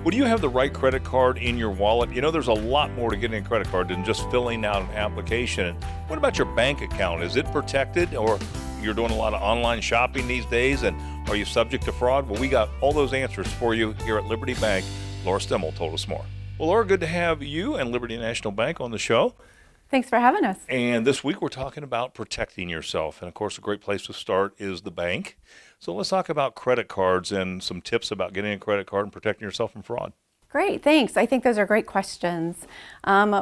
Well, do you have the right credit card in your wallet? You know, there's a lot more to getting a credit card than just filling out an application. What about your bank account? Is it protected, or you're doing a lot of online shopping these days, and are you subject to fraud? Well, we got all those answers for you here at Liberty Bank. Laura Stimmel told us more. Well, Laura, good to have you and Liberty National Bank on the show. Thanks for having us. And this week we're talking about protecting yourself. And of course, a great place to start is the bank. So let's talk about credit cards and some tips about getting a credit card and protecting yourself from fraud. Great, thanks. I think those are great questions.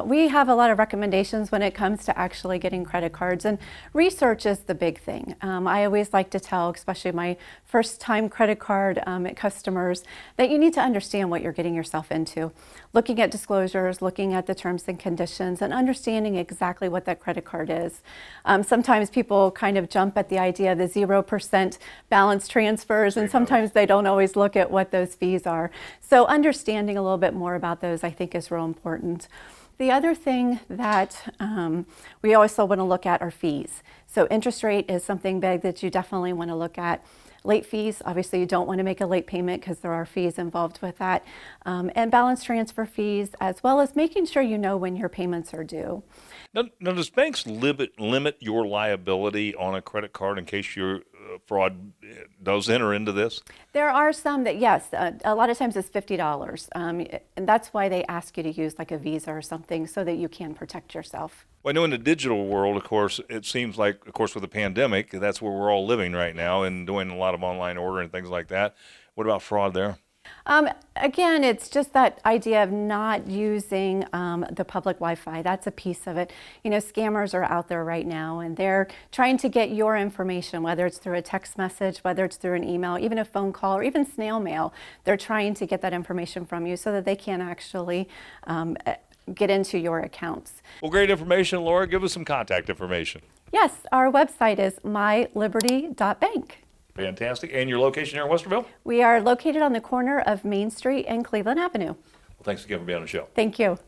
We have a lot of recommendations when it comes to actually getting credit cards, and research is the big thing. I always like to tell, especially my first-time credit card customers, that you need to understand what you're getting yourself into. Looking at disclosures, looking at the terms and conditions, and understanding exactly what that credit card is. Sometimes people kind of jump at the idea of the 0% balance transfers, and sometimes they don't always look at what those fees are. So understanding a little bit more about those, I think, is real important. The other thing that we also want to look at are fees. So interest rate is something big that you definitely want to look at. Late fees, obviously you don't want to make a late payment because there are fees involved with that. And balance transfer fees, as well as making sure you know when your payments are due. Now does banks limit your liability on a credit card in case your fraud does enter into this? There are some that, yes, a lot of times it's $50. And that's why they ask you to use like a Visa or something so that you can protect yourself. Well, I know in the digital world, of course, it seems like, of course, with the pandemic, that's where we're all living right now and doing a lot of online ordering and things like that. What about fraud there? Again, it's just that idea of not using the public Wi-Fi. That's a piece of it. You know, scammers are out there right now, and they're trying to get your information, whether it's through a text message, whether it's through an email, even a phone call, or even snail mail. They're trying to get that information from you so that they can actually get into your accounts. Well, great information, Laura. Give us some contact information. Yes, our website is myliberty.bank. Fantastic. And your location here in Westerville? We are located on the corner of Main Street and Cleveland Avenue. Well, thanks again for being on the show. Thank you.